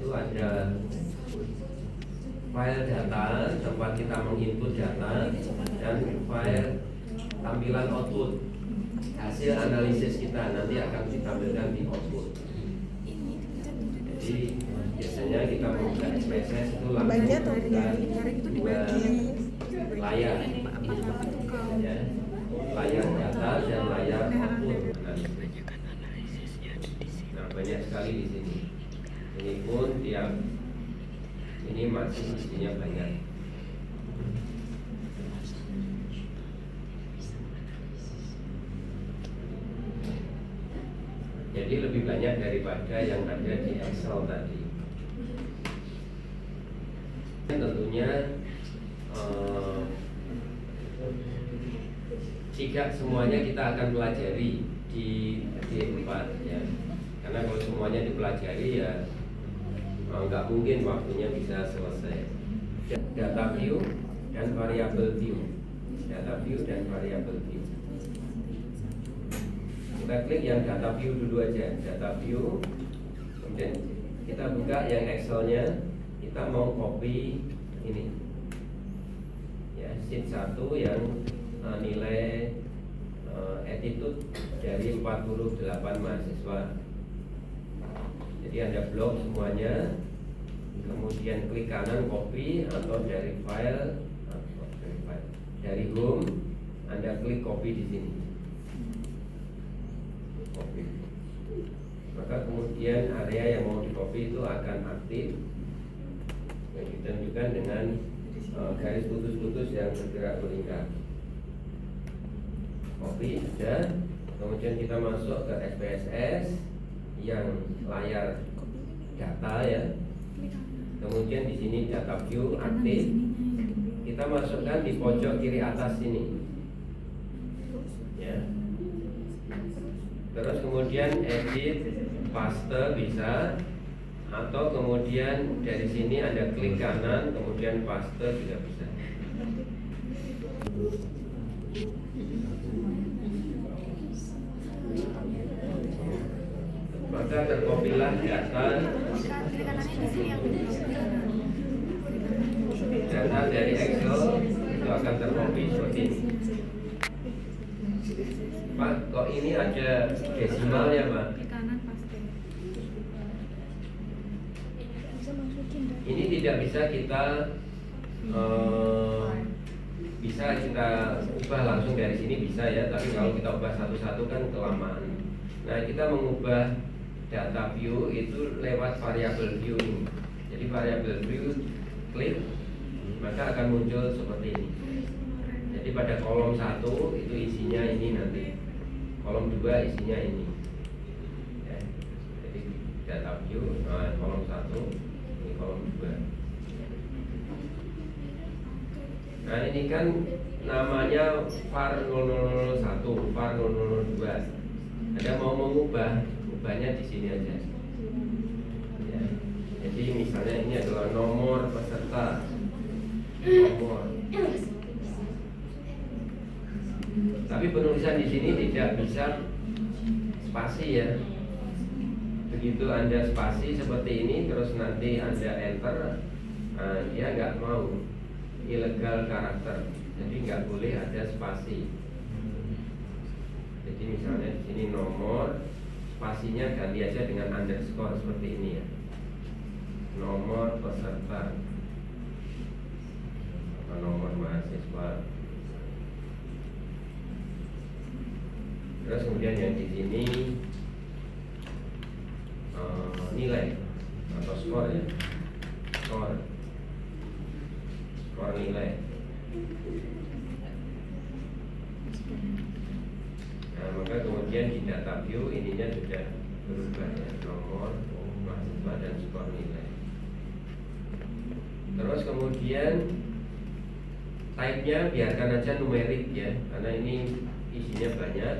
itu ada file data tempat kita menginput data dan file tampilan output. Hasil analisis kita nanti akan ditampilkan di output. Jadi biasanya kita membuka SPSS itu langsung buka dua layar, ya, layar data dan layar output. Nah, banyak sekali di sini. Ini pun tiap ini masih isinya banyak. Jadi lebih banyak daripada yang ada di Excel tadi. Tentunya jika semuanya kita akan pelajari di D4 ya. Karena kalau semuanya dipelajari ya nggak mungkin waktunya bisa selesai. Data view dan variable view. Data view dan variable view. Kita klik yang data view dulu aja, data view. Kemudian kita buka yang Excelnya. Kita mau copy ini, ya, sheet 1 yang nilai attitude dari 48 mahasiswa. Jadi Anda blok semuanya, kemudian klik kanan copy atau dari file, dari home Anda klik copy di sini. Copy. Maka kemudian area yang mau di copy itu akan aktif, yang ditunjukkan dengan garis putus-putus yang bergerak melingkar. Copy sudah. Kemudian kita masuk ke SPSS yang layar data ya. Kemudian di sini data view aktif. Kita masukkan di pojok kiri atas sini. Ya. Terus kemudian edit, paste bisa, atau kemudian dari sini Anda klik kanan, kemudian paste juga bisa. Maka terkopilah data dari Excel itu akan terkopi seperti ini. Pak, kok ini ada desimalnya, Pak? Ini tidak bisa kita ubah langsung dari sini bisa ya, tapi kalau kita ubah satu-satu kan kelamaan. Nah, kita mengubah data view itu lewat variable view ini. Jadi variable view klik, maka akan muncul seperti ini. Jadi pada kolom 1 itu isinya ini nanti, kolom 2 isinya ini ya. Jadi data view, kolom 1, ini kolom 2. Nah ini kan namanya var 0001, var 002. Anda mau mengubah, ubahnya di sini aja ya. Jadi misalnya ini adalah nomor peserta, nomor. Tapi penulisan di sini tidak bisa spasi ya. Begitu Anda spasi seperti ini, terus nanti Anda enter, dia nggak mau, ilegal karakter. Jadi nggak boleh ada spasi. Jadi misalnya di sini nomor, spasinya ganti aja dengan underscore seperti ini ya. Nomor peserta atau nomor mahasiswa. Terus kemudian yang di sini nilai atau skor ya, skor nilai. Nah, maka kemudian di data view ininya sudah berubah ya, nomor mahasiswa dan skor nilai. Terus kemudian type-nya biarkan aja numerik ya, karena ini isinya banyak.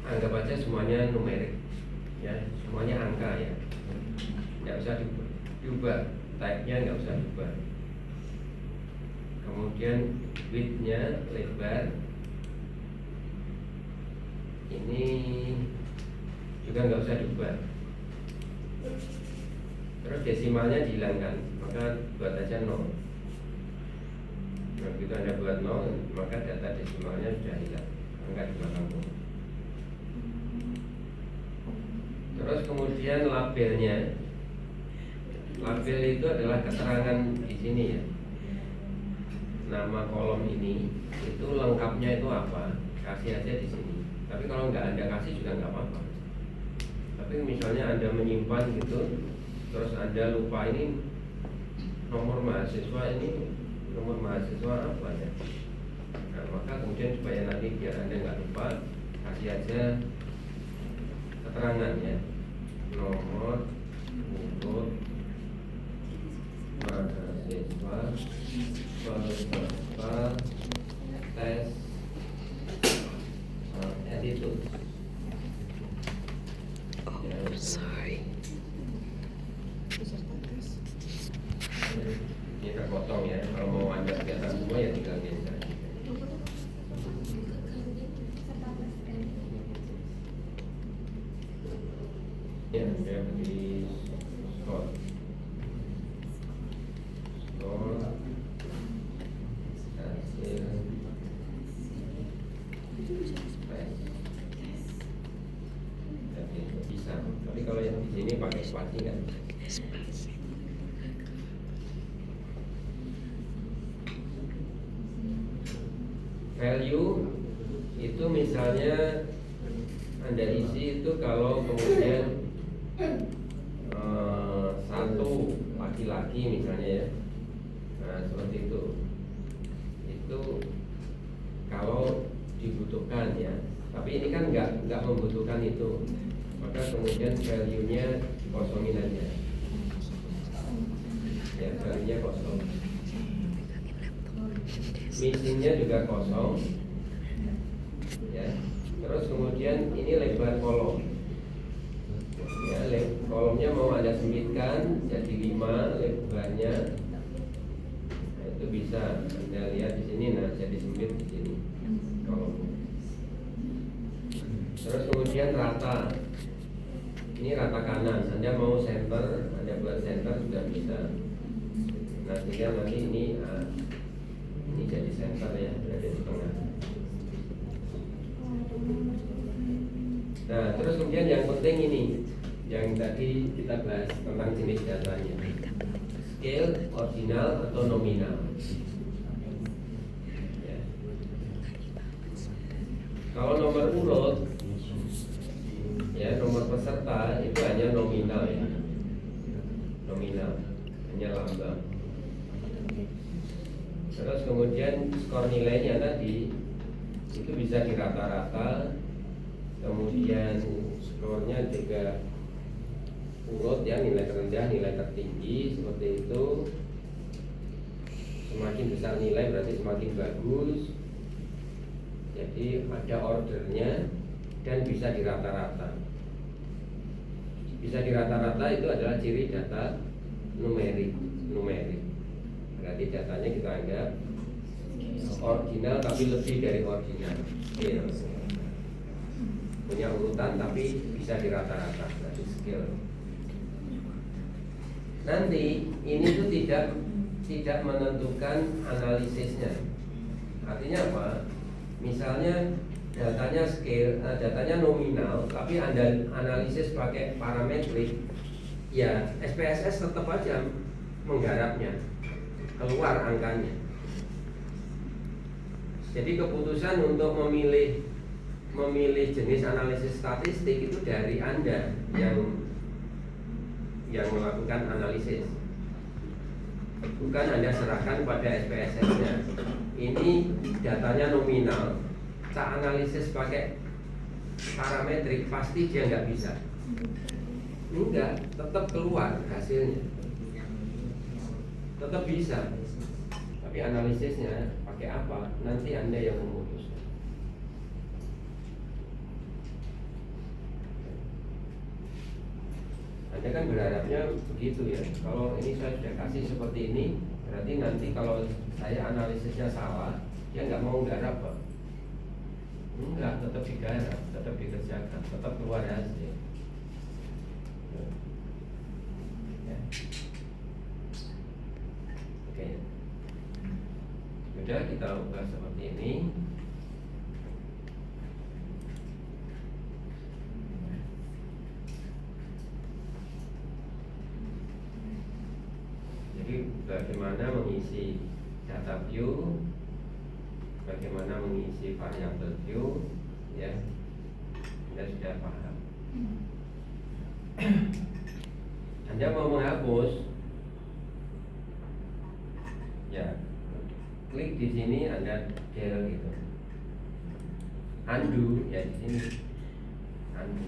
Anggap aja semuanya numerik ya, semuanya angka ya, nggak usah diubah, type-nya nggak usah diubah. Kemudian width-nya lebar ini juga nggak usah dibuat. Terus desimalnya dihilangkan, maka buat aja 0. Nah, begitu Anda buat 0, maka data desimalnya sudah hilang, angka di belakang 0. Terus kemudian labelnya. Label itu adalah keterangan di sini ya. Nama kolom ini itu lengkapnya itu apa? Kasih aja di sini. Tapi kalau nggak Anda kasih juga nggak apa-apa. Tapi misalnya Anda menyimpan gitu, terus Anda lupa ini nomor mahasiswa apa ya? Nah, maka kemudian supaya nanti biar Anda nggak lupa, kasih aja keterangan ya, nomor urut mahasiswa peserta tes attitude. Sorry. Ini terpotong ya. Kalau mau Anda kelihatan semua ya tinggal geser. Ya, saya beri skor. Hasil tes. Jadi bisa. Tapi kalau yang di sini pakai spasi kan? Value itu misalnya Anda isi itu kalau kemudian satu laki-laki misalnya ya, nah seperti itu kalau dibutuhkan ya. Tapi ini kan nggak membutuhkan itu, maka kemudian value-nya kosongin aja ya, value-nya kosong. Missing-nya juga kosong ya. Terus kemudian ini lebar kolom ya, kolomnya mau Anda sempitkan jadi 5 lebarnya. Nah, itu bisa Anda lihat di sini. Nah, jadi sempit di sini kolomnya. Terus kemudian rata, ini rata kanan. Anda mau center, Anda buat center juga bisa. Nah, sehingga nanti ini jadi center ya, berada di tengah. Nah, terus kemudian yang penting ini, yang tadi kita bahas tentang jenis datanya, scale, ordinal atau nominal ya. Kalau nomor urut ya, nomor peserta itu hanya nominal ya, nominal, hanya lambang. Terus kemudian skor nilainya tadi itu bisa dirata-rata. Kemudian skornya juga urut ya, nilai terendah, nilai tertinggi, seperti itu. Semakin besar nilai berarti semakin bagus. Jadi ada ordernya dan bisa dirata-rata. Bisa dirata-rata itu adalah ciri data numerik. Berarti datanya kita anggap ordinal tapi lebih dari ordinal. Punya urutan tapi bisa dirata-rata, berarti skill. Nanti ini tuh tidak menentukan analisisnya. Artinya apa? Misalnya datanya scale, datanya nominal, tapi Anda analisis pakai parametrik, ya SPSS tetap aja menggarapnya, keluar angkanya. Jadi keputusan untuk memilih jenis analisis statistik itu dari Anda yang melakukan analisis, bukan Anda serahkan pada SPSS-nya. Ini datanya nominal, tak analisis pakai parametrik, pasti dia nggak bisa. Enggak, tetap keluar hasilnya, tetap bisa. Tapi analisisnya pakai apa? Nanti Anda yang memutuskan. Anda kan berharapnya begitu ya. Kalau ini saya sudah kasih seperti ini, berarti nanti kalau saya analisisnya salah, dia nggak mau garap Pak. Enggak, tetap digarap, tetap dikerjakan, tetap keluar hasil. Oke, sudah kita ubah seperti ini. Jadi bagaimana mengisi data view, bagaimana mengisi variable view, ya, Anda sudah paham. Anda mau menghapus, ya, klik di sini, Anda del gitu. Undo, ya di sini. Undo.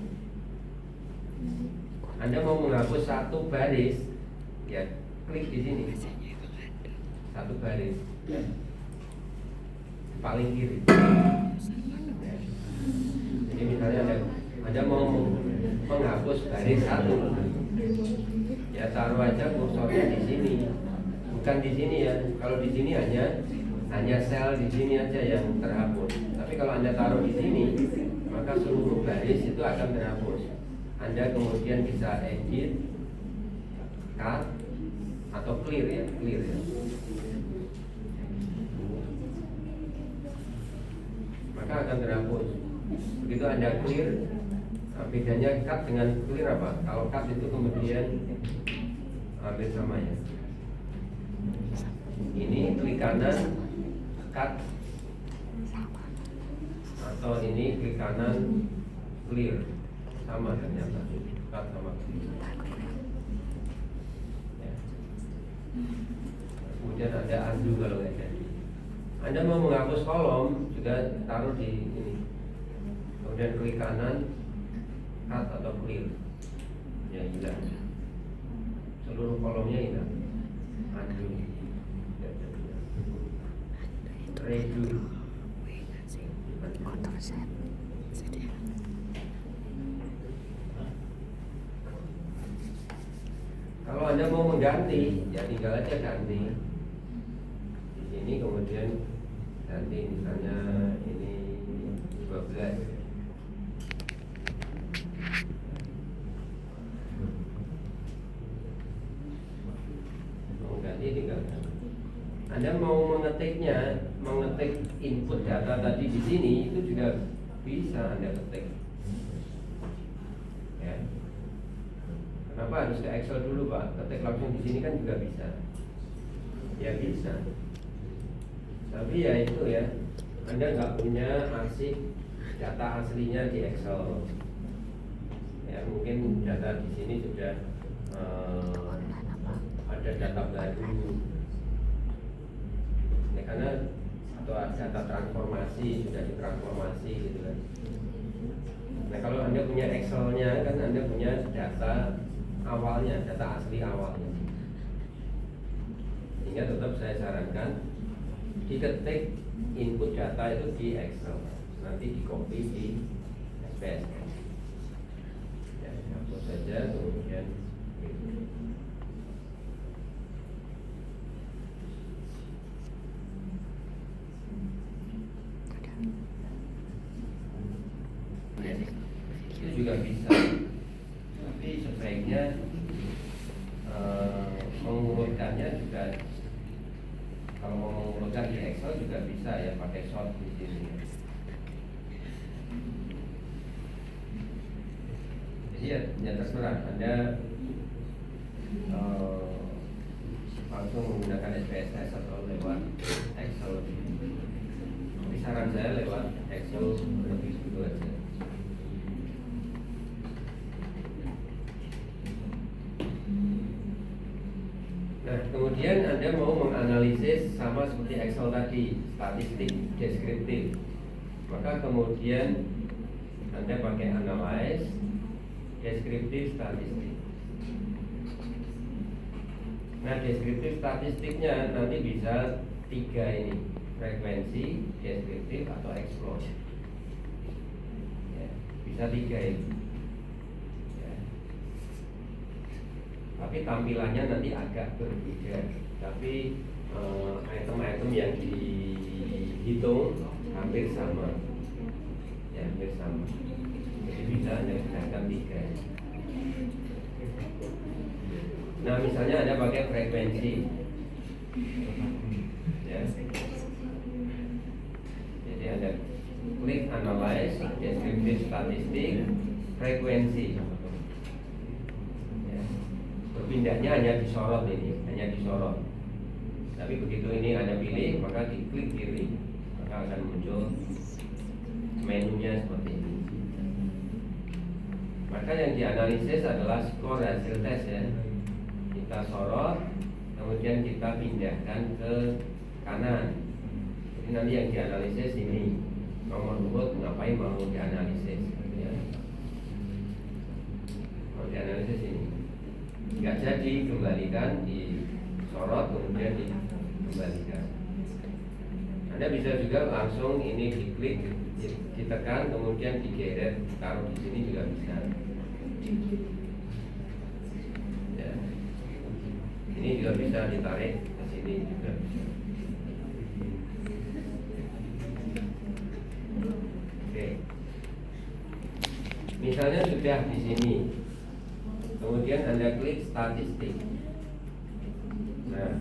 Anda mau menghapus satu baris, ya, klik di sini. Satu baris, ya. Paling kiri. Ya. Jadi misalnya Anda mau menghapus baris satu, ya taruh aja kursornya di sini, bukan di sini ya. Kalau di sini hanya sel di sini aja yang terhapus. Tapi kalau Anda taruh di sini, maka seluruh baris itu akan terhapus. Anda kemudian bisa edit, cut, atau clear ya, clear ya. Maka akan terhapus. Begitu Anda clear, bedanya cut dengan clear apa? Kalau cut itu kemudian hampir sama ya. Ini klik kanan, cut, atau ini klik kanan, clear, sama ternyata, cut sama clear. Ya. Kemudian Anda undo kalau nggak jadi. Anda mau menghapus kolom juga taruh di ini. Kemudian klik kanan, cut atau clear, ya hilang, seluruh kolomnya hilang. Undo, redo. Kalau Anda mau mengganti, ya tinggal aja ganti. Di sini kemudian ganti, misalnya ini 12. Anda mau mengetik input data tadi di sini, itu juga bisa Anda ketik. Ya. Kenapa harus ke Excel dulu Pak? Ketik langsung di sini kan juga bisa. Ya bisa. Tapi ya itu ya, Anda nggak punya arsip data aslinya di Excel. Ya mungkin data di sini sudah ada data baru. Karena atau data transformasi sudah ditransformasi gitu kan. Nah kalau Anda punya Excel-nya kan Anda punya data awalnya, data asli awalnya. Sehingga tetap saya sarankan diketik input data itu di Excel, nanti di copy di SPSS. Ya, hapus saja kemudian. Itu juga bisa, tapi sebaiknya mengurutkannya juga. Kalau mau mengurutkan di Excel juga bisa ya, pakai sort di sini. Jadi ya terserah Anda langsung menggunakan SPSS atau lewat Excel. Tapi saran saya lewat Excel lebih dulu aja. Nah, kemudian Anda mau menganalisis sama seperti Excel tadi, statistik, deskriptif. Maka kemudian Anda pakai analyze, deskriptif, statistik. Nah, deskriptif statistiknya nanti bisa 3 ini, frekuensi, deskriptif, atau explore. Ya, bisa 3 ini. Tapi tampilannya nanti agak berbeda. Tapi item-item yang dihitung hampir sama. Ya, hampir sama. Jadi bisa Anda gunakan 3. Nah, misalnya Anda pakai frekuensi, ya. Jadi Anda klik analyze, descriptive statistik, frekuensi. Ya. Berpindahnya hanya disorot ini, hanya disorot. Tapi begitu ini Anda pilih, maka diklik kiri, maka akan muncul menunya seperti ini. Maka yang dianalisis adalah skor hasil tes ya. Kita sorot, kemudian kita pindahkan ke kanan. Jadi nanti yang dianalisis ini nomor urut ngapain mau dianalisis ya. Mau dianalisis ini nggak jadi, kembalikan, disorot kemudian dikembalikan. Anda bisa juga langsung ini diklik, ditekan, kemudian digeret, taruh di sini juga bisa. Ya. Ini juga bisa ditarik ke sini juga bisa. Oke. Misalnya sudah di sini, kemudian Anda klik statistik. Nah,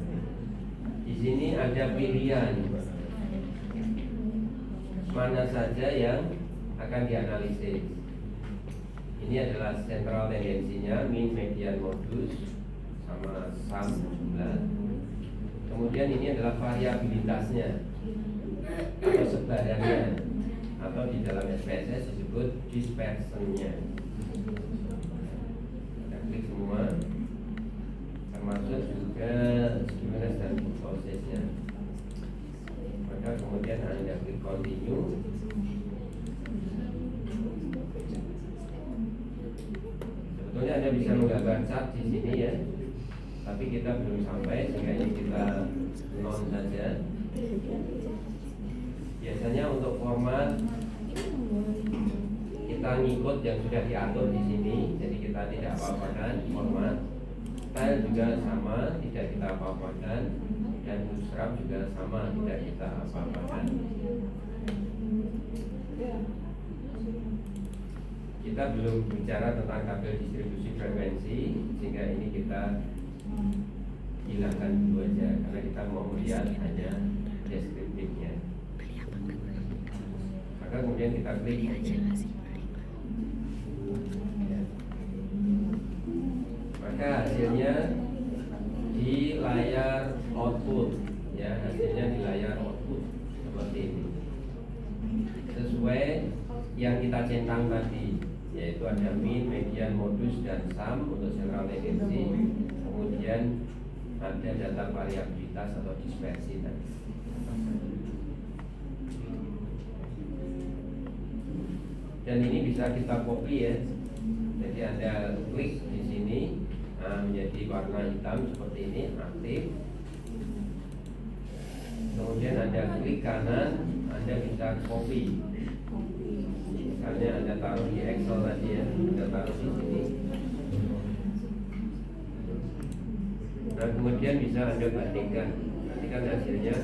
di sini ada pilihan mana saja yang akan dianalisis. Ini adalah sentral tendensinya, mean, median, modus, sama sum jumlah. Kemudian ini adalah variabilitasnya atau sebarannya, atau di dalam SPSS disebut dispersionnya. Kita klik semua, termasuk juga stimulus dan prosesnya. Maka kemudian Anda klik continue. Sebetulnya Anda bisa menggambar chart di sini ya, tapi kita belum sampai, sehingga ini kita non saja. Biasanya untuk format kita ngikut yang sudah diatur di sini, jadi kita tidak apa-apakan format. Style juga sama, tidak kita apa-apakan, dan bootstrap juga sama, tidak kita apa-apakan. Kita belum bicara tentang tabel distribusi frekuensi, sehingga ini kita hilangkan dulu aja, karena kita mau melihat hanya deskriptifnya. Maka kemudian kita klik ya. Maka hasilnya di layar output ya, hasilnya di layar output seperti ini, sesuai yang kita centang tadi, yaitu ada mean, median, modus, dan sum untuk sentral tendensi. Kemudian ada data variabilitas atau dispersi tadi. Dan ini bisa kita copy ya. Jadi Anda klik di sini, menjadi warna hitam seperti ini, aktif. Kemudian Anda klik kanan, Anda bisa copy. Misalnya Anda taruh di Excel tadi ya, Anda taruh di sini. Nah kemudian bisa Anda bandingkan, nanti kan hasilnya